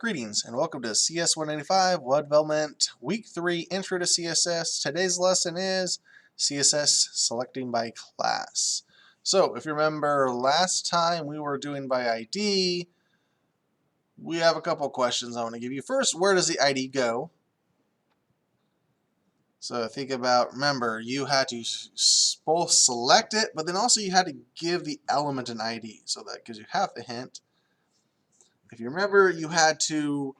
Greetings and welcome to CS195 Web Development Week 3 Intro to CSS. Today's lesson is CSS selecting by class. So if you remember last time we were doing by ID, we have a couple questions I want to give you. First, where does the ID go? So think about, remember, you had to both select it, but then also you had to give the element an ID. So that gives you half the hint. If you remember, you had to,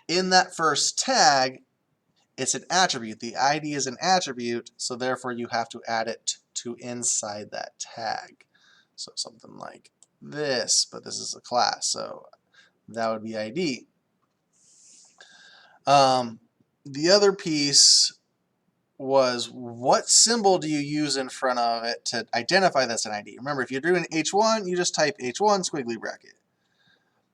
in that first tag, it's an attribute. The ID is an attribute, so therefore you have to add it to inside that tag. So something like this, but this is a class, so that would be ID. The other piece was, what symbol do you use in front of it to identify that's an ID? Remember, if you're doing H1, you just type H1 squiggly bracket.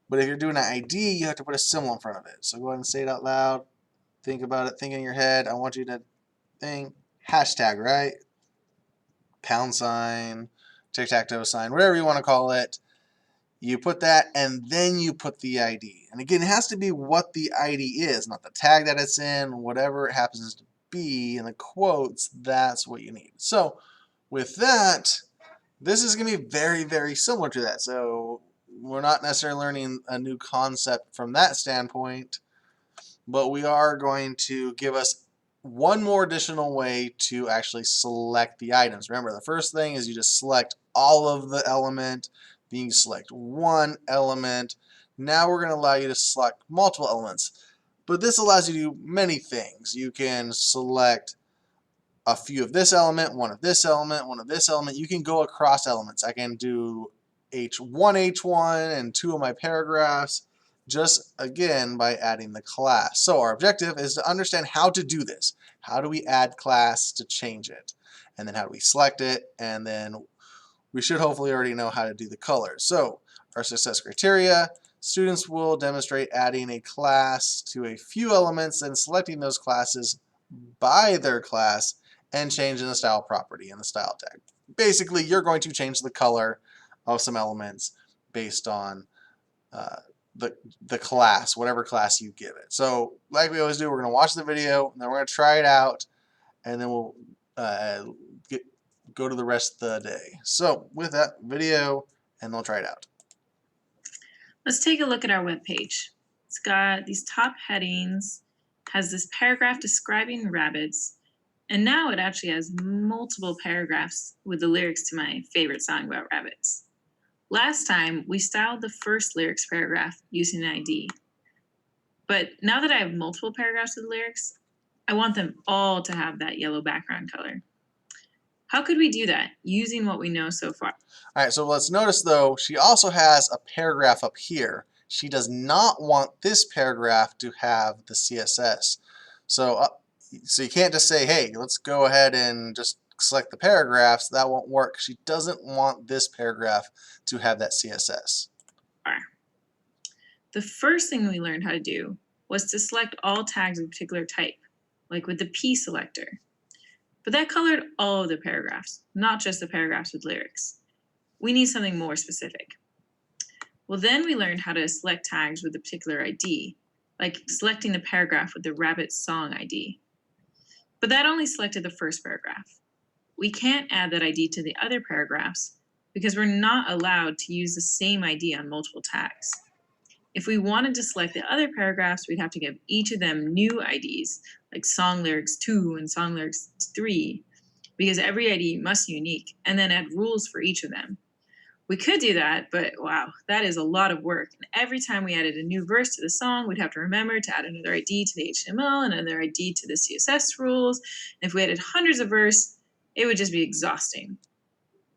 But if you're doing an ID, you have to put a symbol in front of it. So go ahead and say it out loud. Think about it. Think in your head. I want you to think hashtag, right? Pound sign, tic-tac-toe sign, whatever you want to call it. You put that, and then you put the ID. And again, it has to be what the ID is, not the tag that it's in, whatever it happens to be in the quotes, that's what you need. So with that, this is going to be very, very similar to that. So we're not necessarily learning a new concept from that standpoint, but we are going to give us one more additional way to actually select the items. Remember, the first thing is you just select all of the element, then you select one element. Now we're going to allow you to select multiple elements. But this allows you to do many things. You can select a few of this element, one of this element, one of this element. You can go across elements. I can do H1 and 2 of my paragraphs, just again by adding the class. So our objective is to understand how to do this. How do we add class to change it? And then how do we select it? And then we should hopefully already know how to do the colors. So our success criteria, students will demonstrate adding a class to a few elements and selecting those classes by their class and changing the style property and the style tag. Basically, you're going to change the color of some elements based on the class, whatever class you give it. So like we always do, we're going to watch the video, and then we're going to try it out, and then we'll go to the rest of the day. So with that video, and we'll try it out. Let's take a look at our web page. It's got these top headings, has this paragraph describing rabbits, and now it actually has multiple paragraphs with the lyrics to my favorite song about rabbits. Last time, we styled the first lyrics paragraph using an ID. But now that I have multiple paragraphs with lyrics, I want them all to have that yellow background color. How could we do that using what we know so far? All right, so let's notice though, she also has a paragraph up here. She does not want this paragraph to have the CSS. So you can't just say, hey, let's go ahead and just select the paragraphs. That won't work. She doesn't want this paragraph to have that CSS. The first thing we learned how to do was to select all tags of a particular type, like with the P selector. But that colored all of the paragraphs, not just the paragraphs with lyrics. We need something more specific. Well, then we learned how to select tags with a particular ID, like selecting the paragraph with the rabbit song ID. But that only selected the first paragraph. We can't add that ID to the other paragraphs because we're not allowed to use the same ID on multiple tags. If we wanted to select the other paragraphs, we'd have to give each of them new IDs, like song lyrics 2 and song lyrics 3, because every ID must be unique, and then add rules for each of them. We could do that, but wow, that is a lot of work. And every time we added a new verse to the song, we'd have to remember to add another ID to the HTML, another ID to the CSS rules. And if we added hundreds of verses, it would just be exhausting.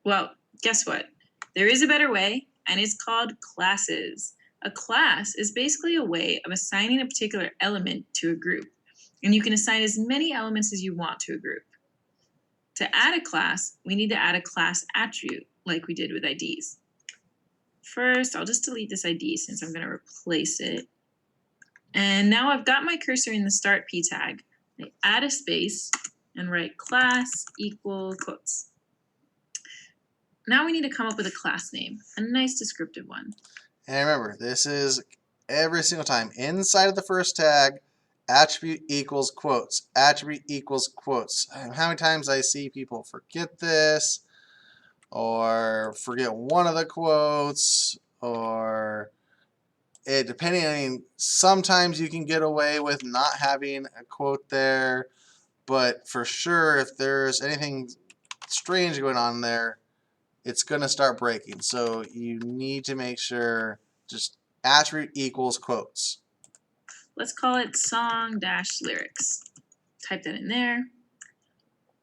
Well, guess what? There is a better way, and it's called classes. A class is basically a way of assigning a particular element to a group, and you can assign as many elements as you want to a group. To add a class, we need to add a class attribute, like we did with IDs. First, I'll just delete this ID since I'm going to replace it. And now I've got my cursor in the start P tag. I add a space and write class equal quotes. Now we need to come up with a class name, a nice descriptive one. And remember, this is every single time. Inside of the first tag, attribute equals quotes. Attribute equals quotes. How many times I see people forget this, or forget one of the quotes, or depending, I mean, sometimes you can get away with not having a quote there, but for sure, if there's anything strange going on there, it's going to start breaking. So you need to make sure just attribute equals quotes. Let's call it song-lyrics. Type that in there.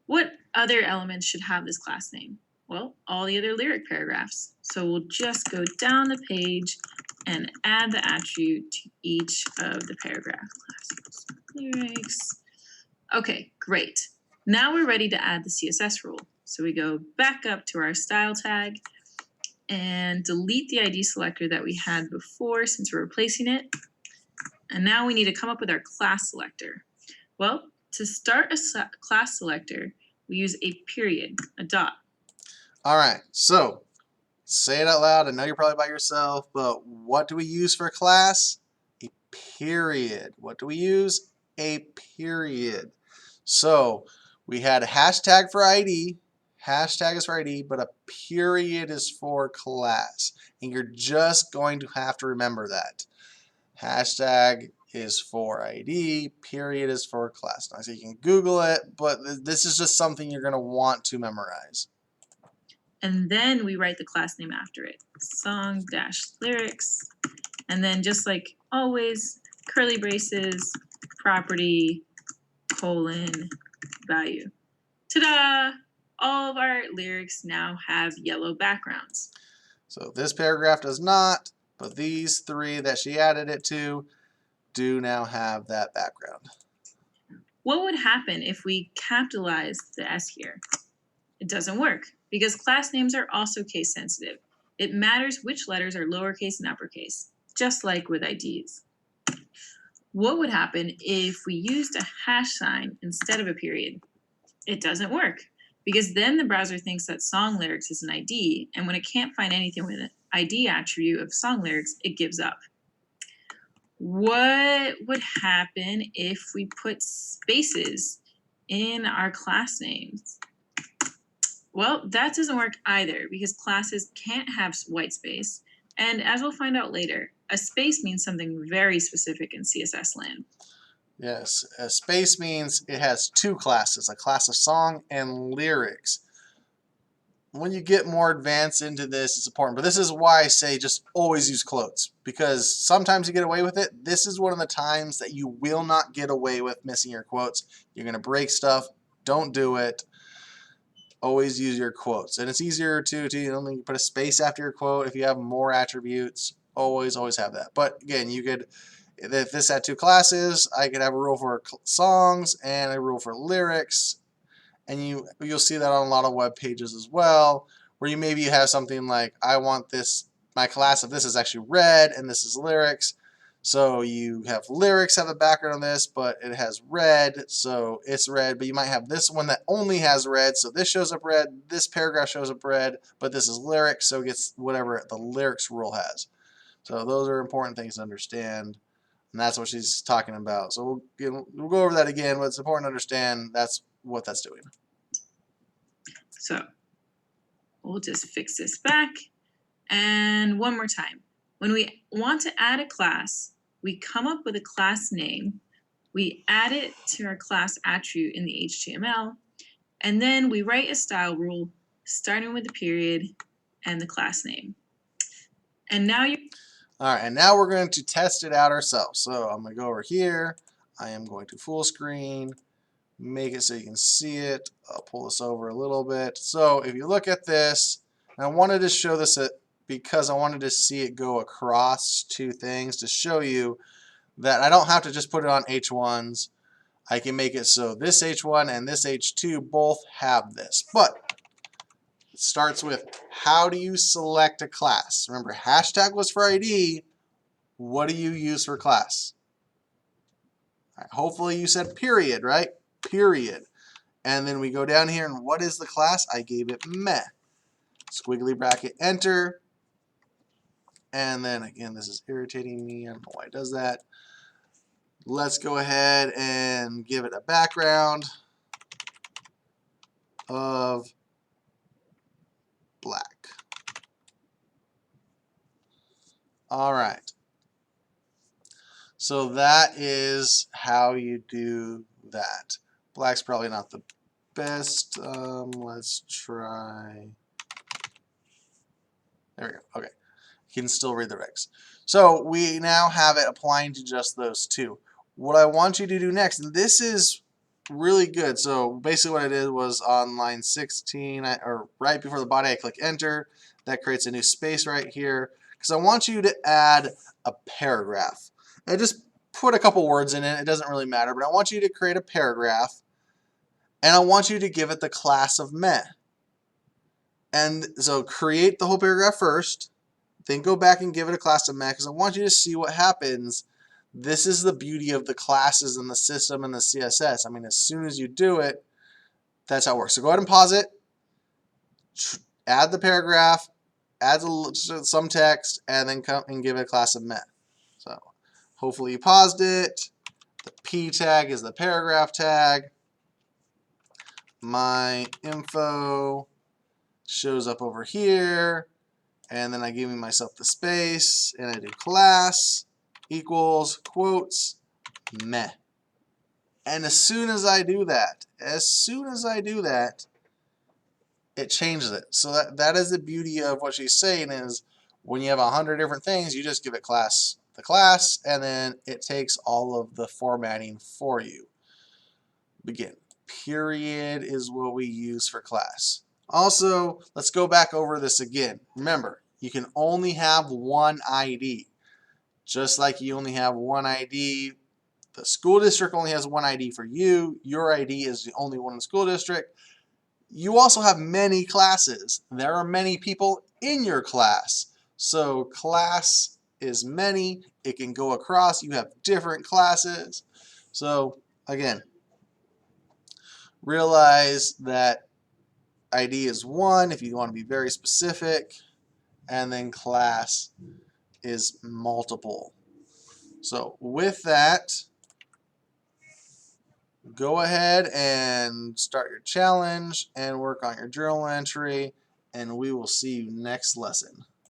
What other elements should have this class name? Well, all the other lyric paragraphs. So we'll just go down the page and add the attribute to each of the paragraph classes. Lyrics. Okay, great. Now we're ready to add the CSS rule. So we go back up to our style tag and delete the ID selector that we had before since we're replacing it. And now we need to come up with our class selector. Well, to start a class selector, we use a period, a dot. All right, so say it out loud. I know you're probably by yourself, but what do we use for class? A period. What do we use? A period. So we had a hashtag for ID. Hashtag is for ID, but a period is for class. And you're just going to have to remember that. Hashtag is for ID, period is for class. Now, so you can Google it, but this is just something you're going to want to memorize. And then we write the class name after it. Song-lyrics. And then just like always, curly braces, property, colon, value. Ta-da! All of our lyrics now have yellow backgrounds. So this paragraph does not, but these three that she added it to do now have that background. What would happen if we capitalized the S here? It doesn't work because class names are also case sensitive. It matters which letters are lowercase and uppercase, just like with IDs. What would happen if we used a hash sign instead of a period? It doesn't work because then the browser thinks that song lyrics is an ID, and when it can't find anything with an ID attribute of song lyrics, it gives up. What would happen if we put spaces in our class names? Well, that doesn't work either because classes can't have white space, and as we'll find out later, a space means something very specific in CSS land. Yes, a space means it has two classes, a class of song and lyrics. When you get more advanced into this, it's important. But this is why I say just always use quotes, because sometimes you get away with it. This is one of the times that you will not get away with missing your quotes. You're going to break stuff. Don't do it. Always use your quotes. And it's easier to put a space after your quote if you have more attributes. Always have that. But again, you could, if this had two classes, I could have a rule for songs and a rule for lyrics. And you'll see that on a lot of web pages as well, where you maybe have something like, I want this, my class of this is actually red and this is lyrics. So you have lyrics have a background on this, but it has red, so it's red. But you might have this one that only has red, so this shows up red, this paragraph shows up red, but this is lyrics, so it gets whatever the lyrics rule has. So those are important things to understand, and that's what she's talking about. So we'll go over that again, but it's important to understand that's what that's doing. So we'll just fix this back. And one more time. When we want to add a class, we come up with a class name, we add it to our class attribute in the HTML, and then we write a style rule starting with the period and the class name. And now you. All right, and now we're going to test it out ourselves. So I'm going to go over here. I am going to full screen, make it so you can see it. I'll pull this over a little bit. So if you look at this, and I wanted to show this because I wanted to see it go across two things to show you that I don't have to just put it on H1s. I can make it so this H1 and this H2 both have this. But it starts with, how do you select a class? Remember, hashtag was for ID. What do you use for class? All right, hopefully you said period, right? Period. And then we go down here, and what is the class? I gave it meh. Squiggly bracket, enter. And then again, this is irritating me. I don't know why it does that. Let's go ahead and give it a background of black. All right. So that is how you do that. Black's probably not the best. Let's try. There we go. Okay. You can still read the regs. So we now have it applying to just those two. What I want you to do next, and this is really good. So basically what I did was on line 16, or right before the body, I click enter. That creates a new space right here because I want you to add a paragraph. I just put a couple words in it. It doesn't really matter, but I want you to create a paragraph and I want you to give it the class of meh. And so create the whole paragraph first, then go back and give it a class of meh because I want you to see what happens. This is the beauty of the classes and the system and the CSS. I mean, as soon as you do it, that's how it works. So go ahead and pause it, add the paragraph, add some text, and then come and give it a class of meh. So hopefully you paused it. The P tag is the paragraph tag. My info shows up over here. And then I give myself the space, and I do class equals quotes meh. And as soon as I do that, it changes it. So that is the beauty of what she's saying is when you have 100 different things, you just give it the class, and then it takes all of the formatting for you. Begin. Period is what we use for class. Also, let's go back over this again. Remember, you can only have one ID. Just like you only have one ID, the school district only has one ID for you. Your ID is the only one in the school district. You also have many classes. There are many people in your class. So class is many. It can go across. You have different classes. So again, realize that ID is one if you want to be very specific, and then class is multiple. So with that, go ahead and start your challenge and work on your journal entry, and we will see you next lesson.